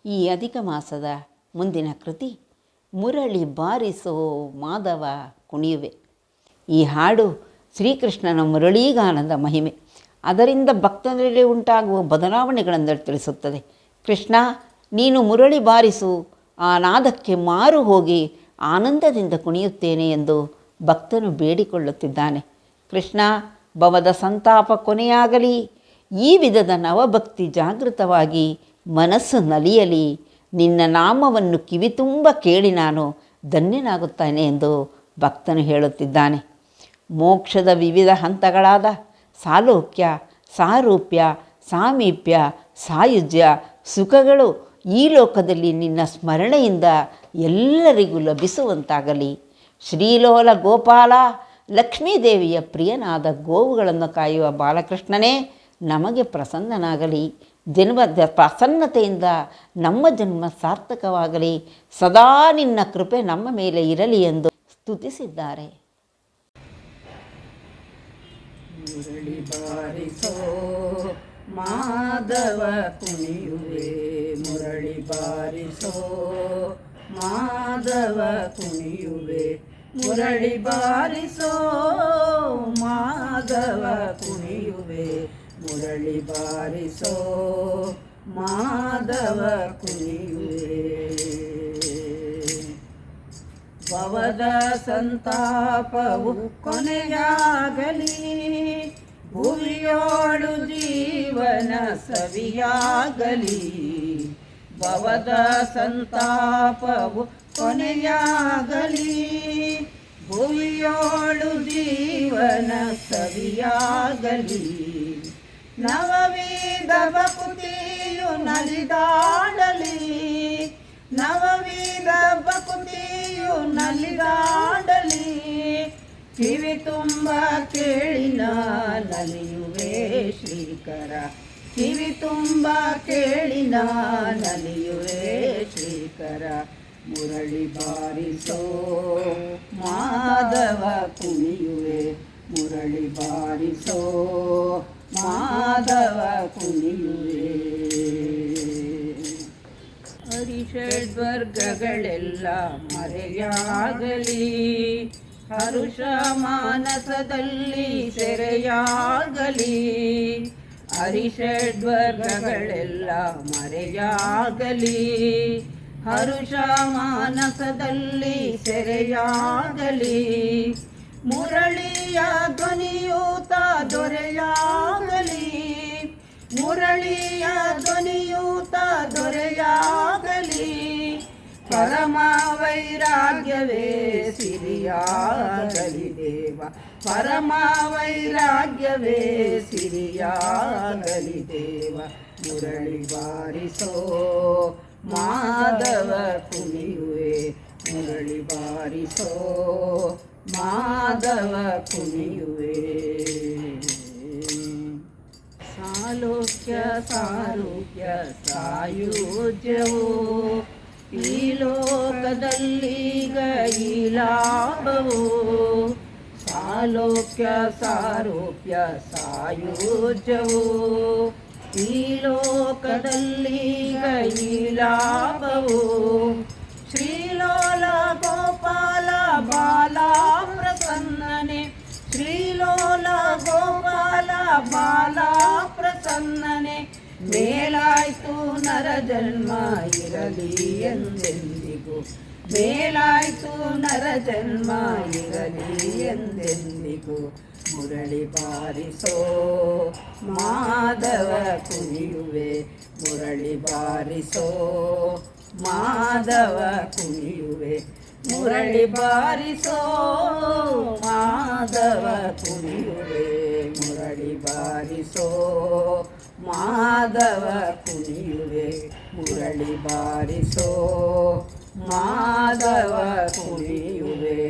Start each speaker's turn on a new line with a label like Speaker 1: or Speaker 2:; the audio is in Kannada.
Speaker 1: ಈ ಅಧಿಕ ಮಾಸದ ಮುಂದಿನ ಕೃತಿ ಮುರಳಿ ಬಾರಿಸೋ ಮಾಧವ ಕುಣಿಯುವೆ. ಈ ಹಾಡು ಶ್ರೀಕೃಷ್ಣನ ಮುರಳೀಗಾನದ ಮಹಿಮೆ, ಅದರಿಂದ ಭಕ್ತರಲ್ಲಿ ಉಂಟಾಗುವ ಬದಲಾವಣೆಗಳನ್ನು ತಿಳಿಸುತ್ತದೆ. ಕೃಷ್ಣ, ನೀನು ಮುರಳಿ ಬಾರಿಸು, ಆ ನಾದಕ್ಕೆ ಮಾರು ಹೋಗಿ ಆನಂದದಿಂದ ಕುಣಿಯುತ್ತೇನೆ ಎಂದು ಭಕ್ತನು ಬೇಡಿಕೊಳ್ಳುತ್ತಿದ್ದಾನೆ. ಕೃಷ್ಣ, ಭವದ ಸಂತಾಪ ಕೊನೆಯಾಗಲಿ, ಈ ವಿಧದ ನವಭಕ್ತಿ ಜಾಗೃತವಾಗಿ ಮನಸ್ಸು ನಲಿಯಲಿ, ನಿನ್ನ ನಾಮವನ್ನು ಕಿವಿತುಂಬ ಕೇಳಿ ನಾನು ಧನ್ಯನಾಗುತ್ತೇನೆ ಎಂದು ಭಕ್ತನು ಹೇಳುತ್ತಿದ್ದಾನೆ. ಮೋಕ್ಷದ ವಿವಿಧ ಹಂತಗಳಾದ ಸಾಲೋಕ್ಯ, ಸಾರೂಪ್ಯ, ಸಾಮೀಪ್ಯ, ಸಾಯುಜ್ಯ ಸುಖಗಳು ಈ ಲೋಕದಲ್ಲಿ ನಿನ್ನ ಸ್ಮರಣೆಯಿಂದ ಎಲ್ಲರಿಗೂ ಲಭಿಸುವಂತಾಗಲಿ. ಶ್ರೀಲೋಲ ಗೋಪಾಲ, ಲಕ್ಷ್ಮೀದೇವಿಯ ಪ್ರಿಯನಾದ ಗೋವುಗಳನ್ನು ಕಾಯುವ ಬಾಲಕೃಷ್ಣನೇ ನಮಗೆ ಪ್ರಸನ್ನನಾಗಲಿ. ಪ್ರಸನ್ನತೆಯಿಂದ ನಮ್ಮ ಜನ್ಮ ಸಾರ್ಥಕವಾಗಲಿ. ಸದಾ ನಿನ್ನ ಕೃಪೆ ನಮ್ಮ ಮೇಲೆ ಇರಲಿ ಎಂದು ಸ್ತುತಿಸಿದ್ದಾರೆ.
Speaker 2: ಮುರಳಿ ಬಾರಿಸೋ ಮಾಧವ ಕುಣಿಯುವೆ, ಮುರಳಿ ಬಾರಿಸೋ ಮಾಧವ ಕುಣಿಯುವೆ, ಮುರಳಿ ಬಾರಿಸೋ ಮಾಧವ ಕುಣಿಯುವೆ, ಮುರಳಿ ಬಾರಿಸೋ ಮಾಧವ ಕುಣಿಯುವೆ. ಭವದ ಸಂತಾಪವು ಕೊನೆಯಾಗಲಿ, ಭುವಿಯೋಳು ಜೀವನ ಸವಿಯಾಗಲಿ. ಭವದ ಸಂತಾಪವು ಕೊನೆಯಾಗಲಿ, ಭುವಿಯೋಳು ಜೀವನ ಸವಿಯಾಗಲಿ. ನವವಿಧ ಭಕುತಿಯು ನಲಿದಾಡಲಿ, ನವವಿಧ ಭಕುತಿಯು ನಲಿದಾಡಲಿ. ಕಿವಿ ತುಂಬ ಕೇಳಿ ನಲಿಯುವೆ ಶ್ರೀಕರ, ಕಿವಿ ತುಂಬ ಕೇಳಿ ನಲಿಯುವೆ ಶ್ರೀಕರ. ಮುರಳಿ ಬಾರಿಸೋ ಮಾಧವ ಕುಣಿಯುವೆ, ಮುರಳಿ ಬಾರಿಸೋ ಮಾಧವ ಕುಣಿಯುವೆ. ಹರಿಷಡ್ವರ್ಗಗಳೆಲ್ಲ ಮರೆಯಾಗಲಿ, ಹರುಷ ಮಾನಸದಲ್ಲಿ ಸೆರೆಯಾಗಲಿ. ಹರಿಷಡ್ವರ್ಗಗಳೆಲ್ಲ ಮರೆಯಾಗಲಿ, ಹರುಷ ಮಾನಸದಲ್ಲಿ ಸೆರೆಯಾಗಲಿ. ಮುರಳಿಯ ಧ್ವನಿಯೂತ ದೊರೆಯಾಗಲಿ, ಮುರಳಿಯ ಧ್ವನಿಯೂತ ದೊರೆಯಾಗಲಿ. ಪರಮ ವೈರಾಗ್ಯವೇ ಸಿರಿಯಾಗಲಿ ದೇವ, ಪರಮ ವೈರಾಗ್ಯವೇ ಸಿರಿಯಾಗಲಿ ದೇವ. ಮುರಳಿ ಬಾರಿಸೋ ಮಾಧವ ಕುಣಿಯುವೆ, ಮುರಳಿ ಬಾರಿಸೋ ಮಾಧವ ಕುಣಿಯುವೆ. ಸಾಲೋಕ್ಯ ಸಾರೂಪ್ಯ ಸಾಯುಜ್ಯವು ಈ ಲೋಕದಲ್ಲೀಗ ಈ ಲಾಭವು. ಸಾಲೋಕ್ಯ ಸಾರೂಪ್ಯ ಸಾಯುಜ್ಯವು ಈ ಲೋಕದಲ್ಲೀಗ ಈ ಲಾಭವು. ಶ್ರೀಲೋಲ ಗೋಪಾಲ ಬಾಲ ಪ್ರಸನ್ನನೆ, ಶ್ರೀಲೋಲ ಗೋಪಾಲ ಬಾಲ ಪ್ರಸನ್ನನೆ. ಮೇಲಾಯ್ತು ನರ ಜನ್ಮ ಇರಲಿ ಎಂದೆಂದಿಗೂ, ಮೇಲಾಯ್ತು ನರ ಜನ್ಮ ಇರಲಿ ಎಂದೆಂದಿಗೂ. ಮುರಳಿ ಬಾರಿಸೋ ಮಾಧವ ಕುಣಿಯುವೆ, ಮುರಳಿ ಬಾರಿಸೋ ಮಾಧವ ಕುಣಿಯುವೆ, ಮುರಳಿ ಬಾರಿಸೋ ಮಾಧವ ಕುಣಿಯುವೆ, ಮುರಳಿ ಬಾರಿಸೋ ಮಾಧವ ಕುಣಿಯುವೆ, ಮುರಳಿ ಬಾರಿಸೋ ಮಾಧವ ಕುಣಿಯುವೆ.